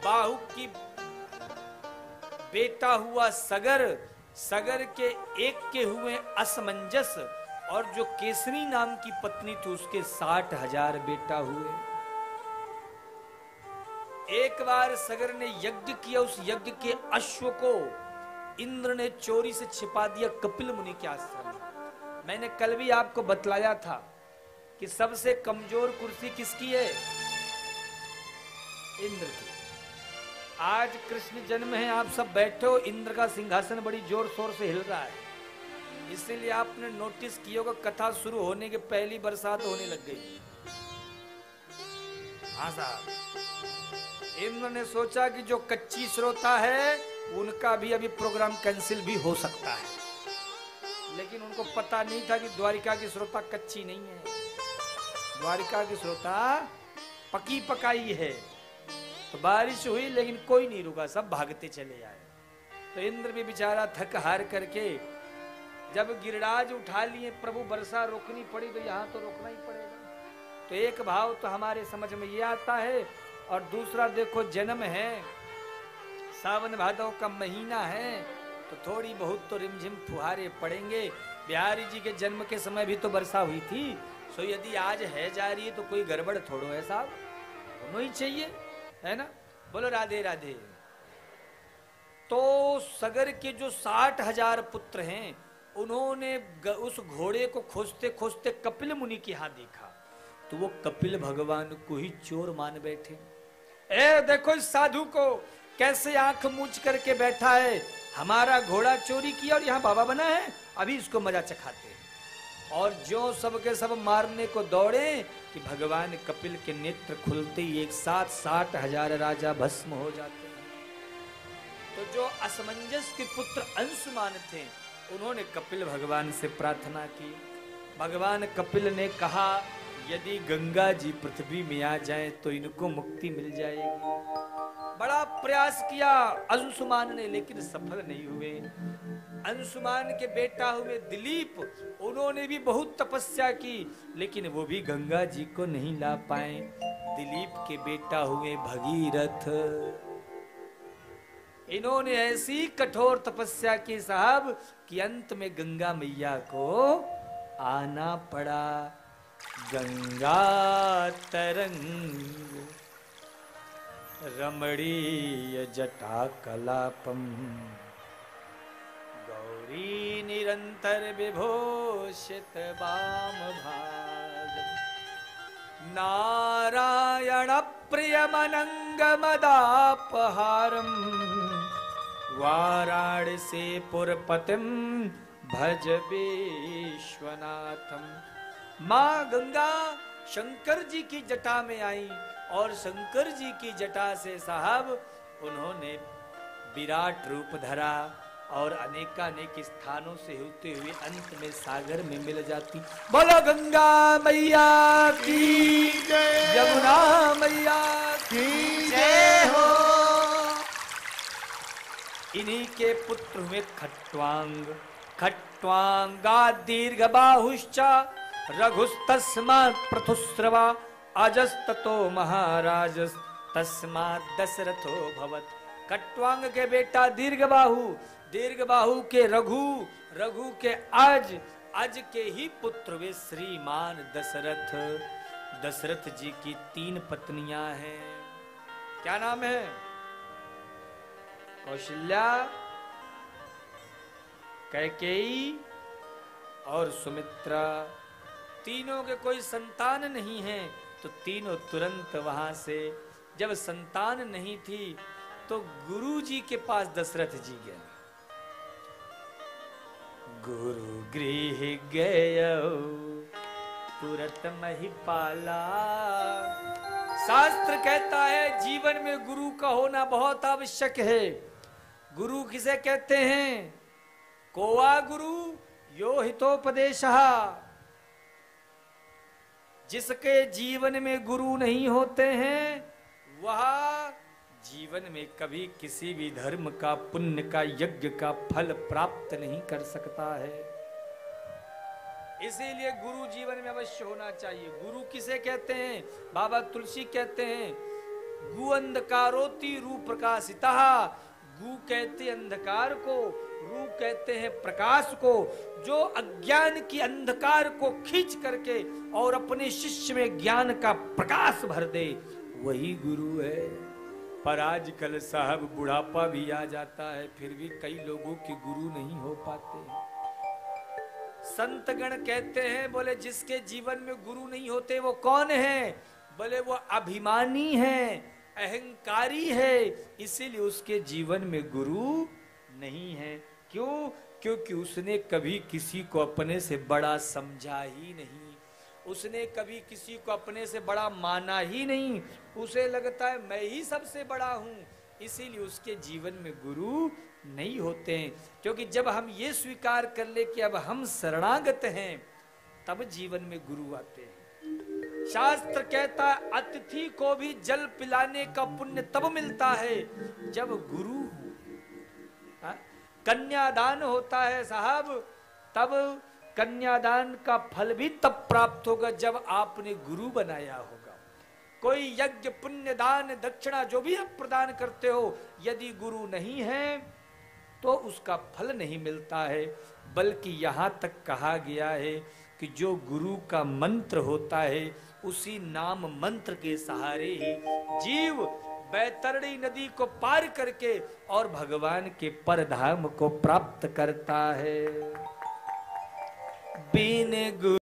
बाहु की बेटा हुआ सगर, सगर के एक के हुए असमंजस, और जो केसरी नाम की पत्नी थी उसके 60,000 बेटा हुए। एक बार सगर ने यज्ञ किया, उस यज्ञ के अश्व को इंद्र ने चोरी से छिपा दिया कपिल मुनि के आश्रम में। मैंने कल भी आपको बतलाया था कि सबसे कमजोर कुर्सी किसकी है? इंद्र की। आज कृष्ण जन्म है, आप सब बैठे हो, इंद्र का सिंहासन बड़ी जोर शोर से हिल रहा है। इसीलिए आपने नोटिस किया होगा कथा शुरू होने के पहली बरसात होने लग गई। हाँ साहब, इंद्र ने सोचा कि जो कच्ची श्रोता है उनका भी अभी प्रोग्राम कैंसिल भी हो सकता है, लेकिन उनको पता नहीं था कि द्वारिका की श्रोता कच्ची नहीं है, द्वारिका की श्रोता पकी पकाई है। तो बारिश हुई लेकिन कोई नहीं रुका, सब भागते चले आए। तो इंद्र भी बेचारा थक हार करके जब गिरिराज उठा लिए, प्रभु वर्षा रोकनी पड़ी तो यहाँ तो रोकना ही पड़ेगा। तो एक भाव तो हमारे समझ में ये आता है, और दूसरा देखो जन्म है, सावन भादव का महीना है, तो थोड़ी बहुत तो रिमझिम फुहारे पड़ेंगे। बिहारी जी के जन्म के समय भी तो वर्षा हुई थी, सो यदि आज है जा रही है तो कोई गड़बड़ थोड़ो है साहब, होना ही चाहिए, है ना। बोलो राधे राधे। तो सगर के जो 60,000 पुत्र हैं, उन्होंने उस घोड़े को खोजते खोजते कपिल मुनि के यहाँ देखा, तो वो कपिल भगवान को ही चोर मान बैठे। ए देखो इस साधु को कैसे आंख मूंछ करके बैठा है, हमारा घोड़ा चोरी किया और यहाँ बाबा बना है, अभी इसको मजा चखाते हैं। और जो सबके सब मारने को दौड़े कि भगवान कपिल के नेत्र खुलते ही एक साथ 60,000 राजा भस्म हो जाते हैं। तो जो असमंजस के पुत्र अंशुमान थे, उन्होंने कपिल भगवान से प्रार्थना की। भगवान कपिल ने कहा यदि गंगा जी पृथ्वी में आ जाएं तो इनको मुक्ति मिल जाएगी। बड़ा प्रयास किया अंशुमान ने, लेकिन सफल नहीं हुए। अंशुमान के बेटा हुए दिलीप, उन्होंने भी बहुत तपस्या की, लेकिन वो भी गंगा जी को नहीं ला पाए। दिलीप के बेटा हुए भगीरथ, इन्होंने ऐसी कठोर तपस्या की साहब कि अंत में गंगा मैया को आना पड़ा। गंगा तरंग रमणीय जटा कलापम, गौरी निरंतर विभूषित वाम भाग, नारायण प्रियमनंग मदापहारम, वाराणसी पुरपतिम भज विश्वनाथम। माँ गंगा शंकर जी की जटा में आई, और शंकर जी की जटा से साहब उन्होंने विराट रूप धरा, और अनेकानेक स्थानों से होते हुए अंत में सागर में मिल जाती। बोलो गंगा मैया की जय, यमुना मैया की जय हो। इन्हीं के पुत्र हुए खट्वांग, खट्वांगा दीर्घ बाहुश्च रघुस्तस्मात् पृथुस्रवा, अजस्ततो महाराजस तस्मात् दशरथो भवत्। खट्वांग के बेटा दीर्घबाहु, दीर्घबाहु के रघु, रघु के अज, अज के ही पुत्र वे श्रीमान दशरथ। दशरथ जी की 3 पत्नियां हैं। क्या नाम है? कौशल्या, कैकेयी और सुमित्रा। तीनों के कोई संतान नहीं है, तो तीनों तुरंत वहां से, जब संतान नहीं थी तो गुरु जी के पास दशरथ जी गए। गुरु गृह गयो तुरत महिपाला। शास्त्र कहता है जीवन में गुरु का होना बहुत आवश्यक है। गुरु किसे कहते हैं? कोवा गुरु यो हितोपदेशः। जिसके जीवन में गुरु नहीं होते हैं वह जीवन में कभी किसी भी धर्म का, पुण्य का, यज्ञ का फल प्राप्त नहीं कर सकता है। इसीलिए गुरु जीवन में अवश्य होना चाहिए। गुरु किसे कहते हैं? बाबा तुलसी कहते हैं गु अंधकारोति रू प्रकाशिता। गु कहते अंधकार को, रू कहते हैं प्रकाश को। जो अज्ञान की अंधकार को खींच करके और अपने शिष्य में ज्ञान का प्रकाश भर दे, वही गुरु है। पर आजकल साहब बुढ़ापा भी आ जाता है, फिर भी कई लोगों के गुरु नहीं हो पाते। संतगण कहते हैं, बोले जिसके जीवन में गुरु नहीं होते वो कौन है? बोले वो अभिमानी है, अहंकारी है, इसीलिए उसके जीवन में गुरु नहीं है। क्यों? क्योंकि उसने कभी किसी को अपने से बड़ा समझा ही नहीं, उसने कभी किसी को अपने से बड़ा माना ही नहीं। उसे लगता है मैं ही सबसे बड़ा हूं, इसीलिए उसके जीवन में गुरु नहीं होते हैं। क्योंकि जब हम ये स्वीकार कर ले कि अब हम शरणागत हैं, तब जीवन में गुरु आते हैं। शास्त्र कहता है अतिथि को भी जल पिलाने का पुण्य तब मिलता है जब गुरु हो। कन्यादान होता है साहब, तब कन्यादान का फल भी तब प्राप्त होगा जब आपने गुरु बनाया होगा। कोई यज्ञ पुण्य दान दक्षिणा जो भी आप प्रदान करते हो, यदि गुरु नहीं है तो उसका फल नहीं मिलता है। बल्कि यहां तक कहा गया है कि जो गुरु का मंत्र होता है, उसी नाम मंत्र के सहारे ही जीव बैतरणी नदी को पार करके और भगवान के परधाम को प्राप्त करता है। बिन गुरु